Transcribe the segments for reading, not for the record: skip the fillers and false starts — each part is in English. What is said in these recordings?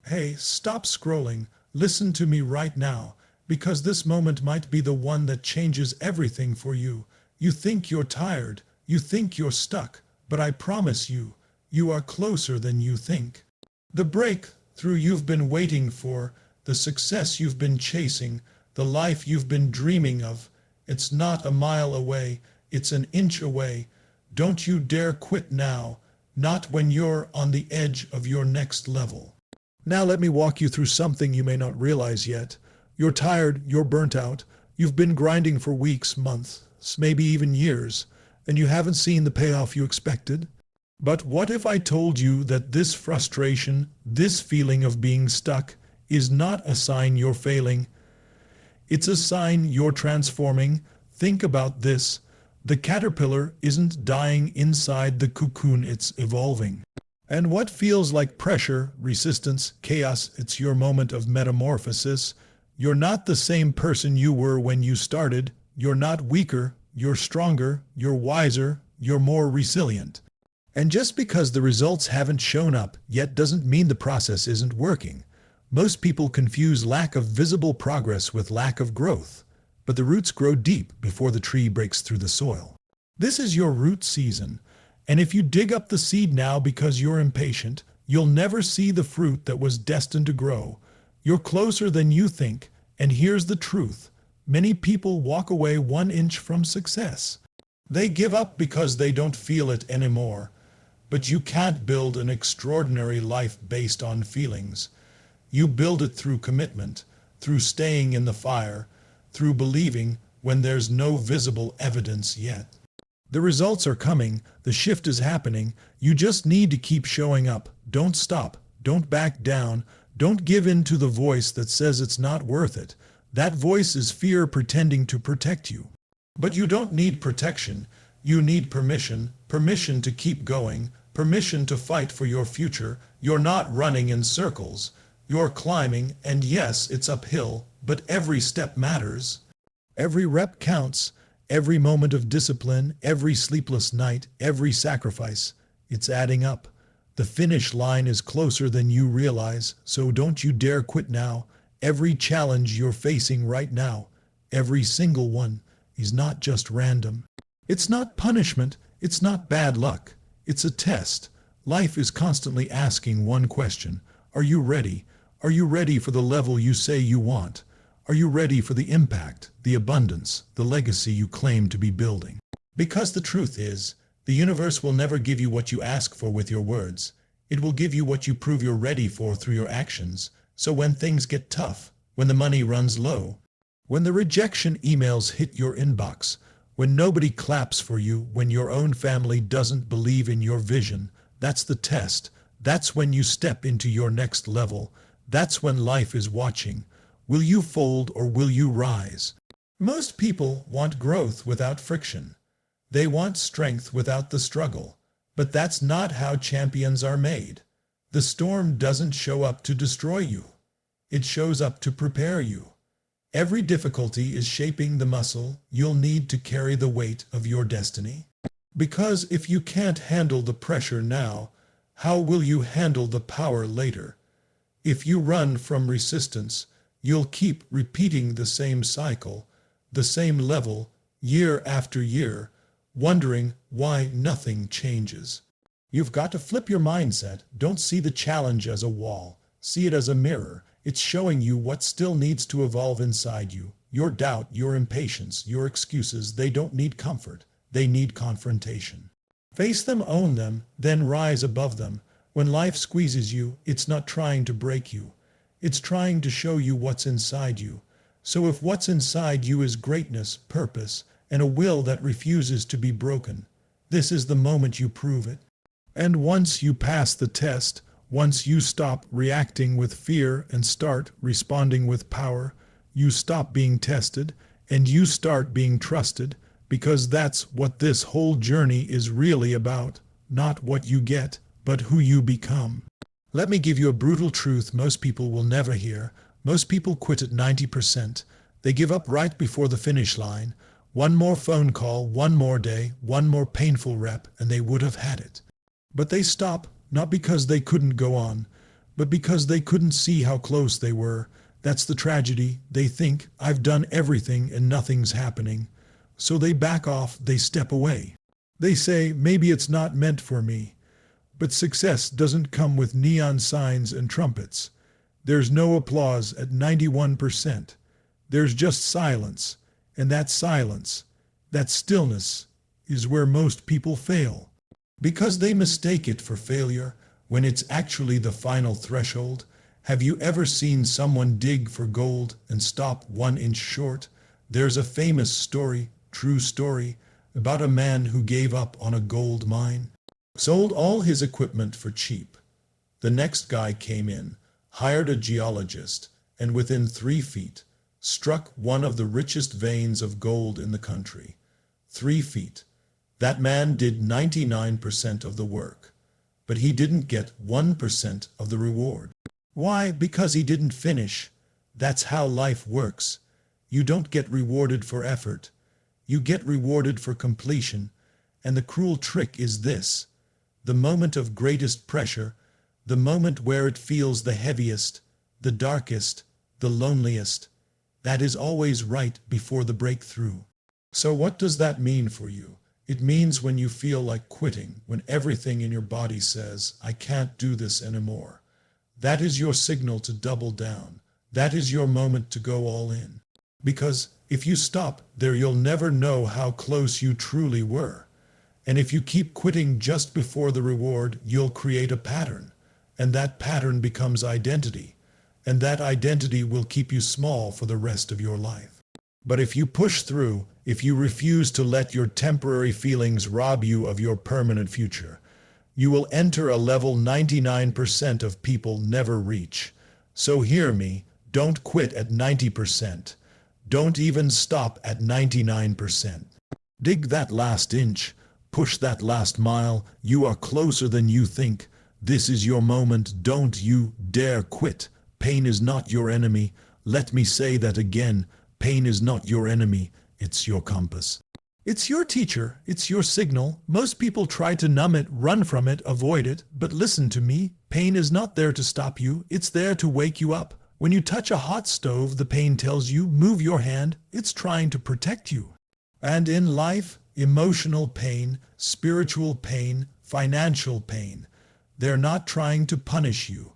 Hey, stop scrolling. Listen to me right now, because this moment might be the one that changes everything for you. You think you're tired, you think you're stuck, but I promise you, you are closer than you think. The breakthrough you've been waiting for, the success you've been chasing, the life you've been dreaming of, it's not a mile away, it's an inch away. Don't you dare quit now, not when you're on the edge of your next level. Now let me walk you through something you may not realize yet. You're tired, you're burnt out, you've been grinding for weeks, months, maybe even years, and you haven't seen the payoff you expected. But what if I told you that this frustration, this feeling of being stuck, is not a sign you're failing? It's a sign you're transforming. Think about this. The caterpillar isn't dying inside the cocoon, it's evolving. And what feels like pressure, resistance, chaos, it's your moment of metamorphosis. You're not the same person you were when you started. You're not weaker, you're stronger, you're wiser, you're more resilient. And just because the results haven't shown up yet doesn't mean the process isn't working. Most people confuse lack of visible progress with lack of growth. But the roots grow deep before the tree breaks through the soil. This is your root season. And if you dig up the seed now because you're impatient, you'll never see the fruit that was destined to grow. You're closer than you think, and here's the truth. Many people walk away 1 inch from success. They give up because they don't feel it anymore. But you can't build an extraordinary life based on feelings. You build it through commitment, through staying in the fire, through believing when there's no visible evidence yet. The results are coming, the shift is happening, you just need to keep showing up. Don't stop, don't back down, don't give in to the voice that says it's not worth it. That voice is fear pretending to protect you. But you don't need protection, you need permission, permission to keep going, permission to fight for your future. You're not running in circles, you're climbing, and yes, it's uphill, but every step matters. Every rep counts. Every moment of discipline, every sleepless night, every sacrifice, it's adding up. The finish line is closer than you realize, so don't you dare quit now. Every challenge you're facing right now, every single one, is not just random. It's not punishment, it's not bad luck, it's a test. Life is constantly asking one question: are you ready? Are you ready for the level you say you want? Are you ready for the impact, the abundance, the legacy you claim to be building? Because the truth is, the universe will never give you what you ask for with your words. It will give you what you prove you're ready for through your actions. So when things get tough, when the money runs low, when the rejection emails hit your inbox, when nobody claps for you, when your own family doesn't believe in your vision, that's the test. That's when you step into your next level. That's when life is watching. Will you fold or will you rise? Most people want growth without friction. They want strength without the struggle. But that's not how champions are made. The storm doesn't show up to destroy you. It shows up to prepare you. Every difficulty is shaping the muscle you'll need to carry the weight of your destiny. Because if you can't handle the pressure now, how will you handle the power later? If you run from resistance, you'll keep repeating the same cycle, the same level, year after year, wondering why nothing changes. You've got to flip your mindset. Don't see the challenge as a wall. See it as a mirror. It's showing you what still needs to evolve inside you. Your doubt, your impatience, your excuses, they don't need comfort. They need confrontation. Face them, own them, then rise above them. When life squeezes you, it's not trying to break you. It's trying to show you what's inside you. So if what's inside you is greatness, purpose, and a will that refuses to be broken, this is the moment you prove it. And once you pass the test, once you stop reacting with fear and start responding with power, you stop being tested and you start being trusted, because that's what this whole journey is really about. Not what you get, but who you become. Let me give you a brutal truth most people will never hear. Most people quit at 90%. They give up right before the finish line. One more phone call, one more day, one more painful rep, and they would have had it. But they stop, not because they couldn't go on, But because they couldn't see how close they were, that's the tragedy. They think, I've done everything and nothing's happening. So they back off, they step away. They say, maybe it's not meant for me. But success doesn't come with neon signs and trumpets. There's no applause at 91%. There's just silence. And that silence, that stillness, is where most people fail. Because they mistake it for failure when it's actually the final threshold. Have you ever seen someone dig for gold and stop 1 inch short? There's a famous story, true story, about a man who gave up on a gold mine, sold all his equipment for cheap. The next guy came in, hired a geologist, and within 3 feet, struck one of the richest veins of gold in the country. 3 feet. That man did 99% of the work, but he didn't get 1% of the reward. Why? Because he didn't finish. That's how life works. You don't get rewarded for effort. You get rewarded for completion. And the cruel trick is this: the moment of greatest pressure, the moment where it feels the heaviest, the darkest, the loneliest, that is always right before the breakthrough. So what does that mean for you? It means when you feel like quitting, when everything in your body says, I can't do this anymore. That is your signal to double down. That is your moment to go all in. Because if you stop there, you'll never know how close you truly were. And if you keep quitting just before the reward, you'll create a pattern. And that pattern becomes identity. And that identity will keep you small for the rest of your life. But if you push through, if you refuse to let your temporary feelings rob you of your permanent future, you will enter a level 99% of people never reach. So hear me, don't quit at 90%. Don't even stop at 99%. Dig that last inch, push that last mile. You are closer than you think. This is your moment. Don't you dare quit. Pain is not your enemy. Let me say that again. Pain is not your enemy. It's your compass. It's your teacher. It's your signal. Most people try to numb it, run from it, avoid it. But listen to me. Pain is not there to stop you. It's there to wake you up. When you touch a hot stove, the pain tells you, move your hand. It's trying to protect you. And in life, emotional pain, spiritual pain, financial pain, they're not trying to punish you.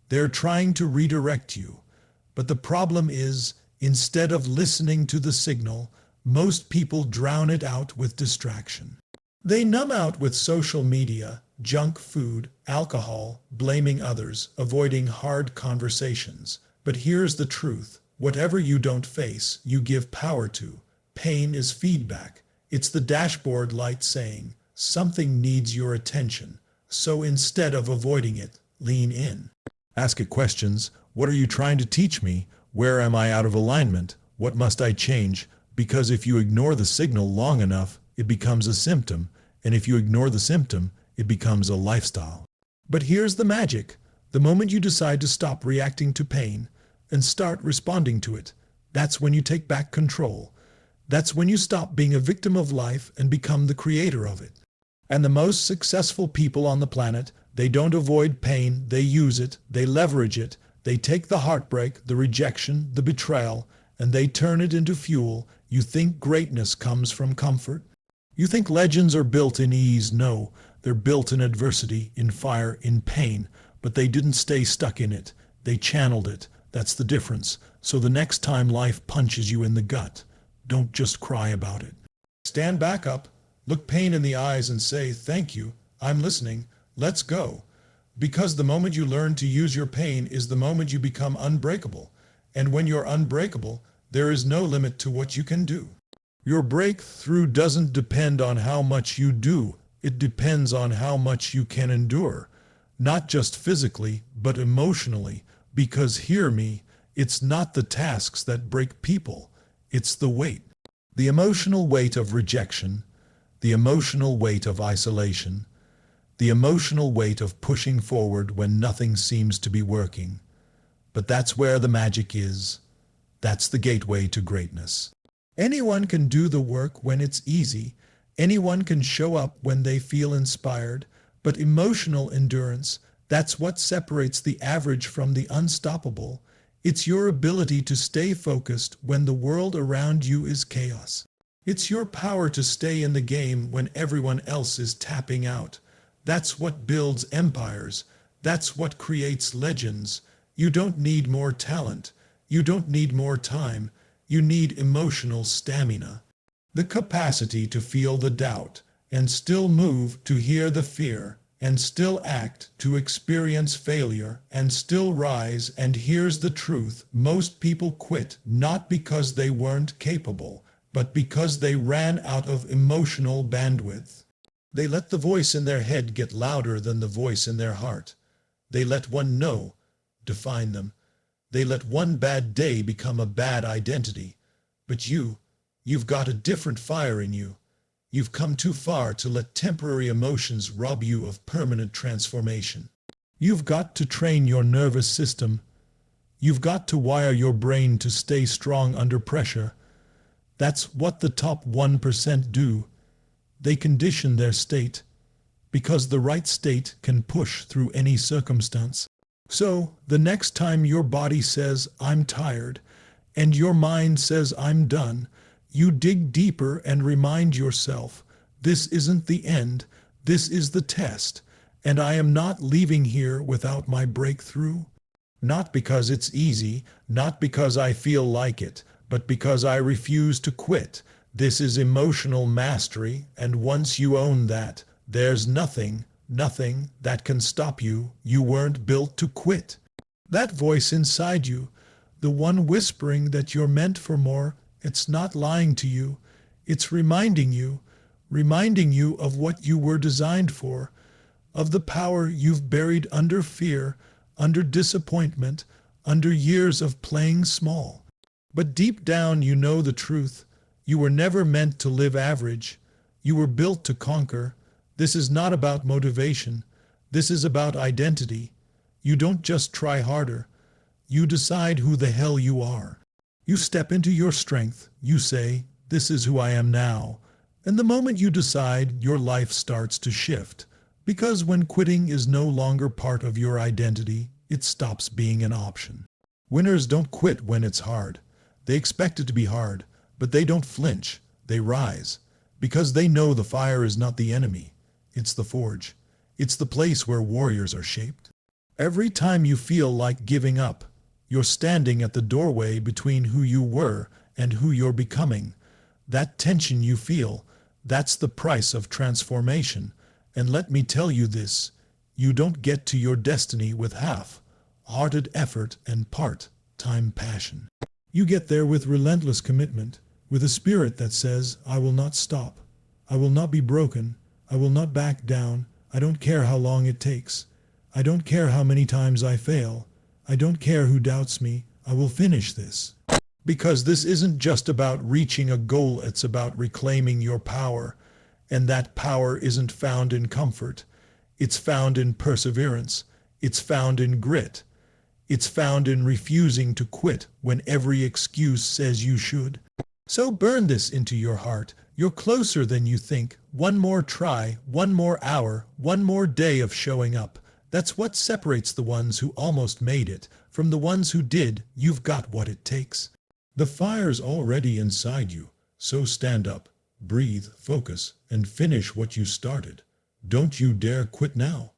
They're trying to redirect you. But the problem is, instead of listening to the signal, most people drown it out with distraction. They numb out with social media, junk food, alcohol, blaming others, avoiding hard conversations. But here's the truth. Whatever you don't face, you give power to. Pain is feedback. It's the dashboard light saying, something needs your attention. So instead of avoiding it, lean in. Ask it questions. What are you trying to teach me? Where am I out of alignment? What must I change? Because if you ignore the signal long enough, it becomes a symptom. And if you ignore the symptom, it becomes a lifestyle. But here's the magic. The moment you decide to stop reacting to pain and start responding to it, that's when you take back control. That's when you stop being a victim of life and become the creator of it. And the most successful people on the planet, they don't avoid pain, they use it, they leverage it, they take the heartbreak, the rejection, the betrayal, and they turn it into fuel. You think greatness comes from comfort? You think legends are built in ease? No, they're built in adversity, in fire, in pain, but they didn't stay stuck in it. They channeled it. That's the difference. So the next time life punches you in the gut, don't just cry about it. Stand back up, look pain in the eyes and say, thank you, I'm listening, let's go. Because the moment you learn to use your pain is the moment you become unbreakable. And when you're unbreakable, there is no limit to what you can do. Your breakthrough doesn't depend on how much you do. It depends on how much you can endure. Not just physically, but emotionally. Because hear me, it's not the tasks that break people. It's the weight. The emotional weight of rejection, the emotional weight of isolation, the emotional weight of pushing forward when nothing seems to be working. But that's where the magic is. That's the gateway to greatness. Anyone can do the work when it's easy. Anyone can show up when they feel inspired. But emotional endurance, That's what separates the average from the unstoppable. It's your ability to stay focused when the world around you is chaos. It's your power to stay in the game when everyone else is tapping out. That's what builds empires. That's what creates legends. You don't need more talent. You don't need more time. You need emotional stamina. The capacity to feel the doubt and still move, to hear the fear and still act, to experience failure and still rise. And here's the truth: most people quit not because they weren't capable, but because they ran out of emotional bandwidth. They let the voice in their head get louder than the voice in their heart. They let one no define them. They let one bad day become a bad identity. But you've got a different fire in you. You've come too far to let temporary emotions rob you of permanent transformation. You've got to train your nervous system. You've got to wire your brain to stay strong under pressure. That's what the top 1% do. They condition their state, because the right state can push through any circumstance. So, the next time your body says, "I'm tired," and your mind says, "I'm done," you dig deeper and remind yourself, this isn't the end, this is the test, and I am not leaving here without my breakthrough. Not because it's easy, not because I feel like it, but because I refuse to quit. This is emotional mastery, and once you own that, there's nothing that can stop you. You weren't built to quit. That voice inside you, the one whispering that you're meant for more, it's not lying to you. It's reminding you of what you were designed for, of the power you've buried under fear, under disappointment, under years of playing small. But deep down you know the truth. You were never meant to live average. You were built to conquer. This is not about motivation. This is about identity. You don't just try harder. You decide who the hell you are. You step into your strength. You say, "This is who I am now." And the moment you decide, your life starts to shift. Because when quitting is no longer part of your identity, it stops being an option. Winners don't quit when it's hard. They expect it to be hard, but they don't flinch. They rise. Because they know the fire is not the enemy. It's the forge. It's the place where warriors are shaped. Every time you feel like giving up, you're standing at the doorway between who you were and who you're becoming. That tension you feel, that's the price of transformation. And let me tell you this, you don't get to your destiny with half-hearted effort and part-time passion. You get there with relentless commitment, with a spirit that says, "I will not stop. I will not be broken. I will not back down. I don't care how long it takes. I don't care how many times I fail. I don't care who doubts me. I will finish this." Because this isn't just about reaching a goal, it's about reclaiming your power. And that power isn't found in comfort. It's found in perseverance. It's found in grit. It's found in refusing to quit when every excuse says you should. So burn this into your heart. You're closer than you think. One more try, one more hour, one more day of showing up. That's what separates the ones who almost made it from the ones who did. You've got what it takes. The fire's already inside you. So stand up, breathe, focus, and finish what you started. Don't you dare quit now.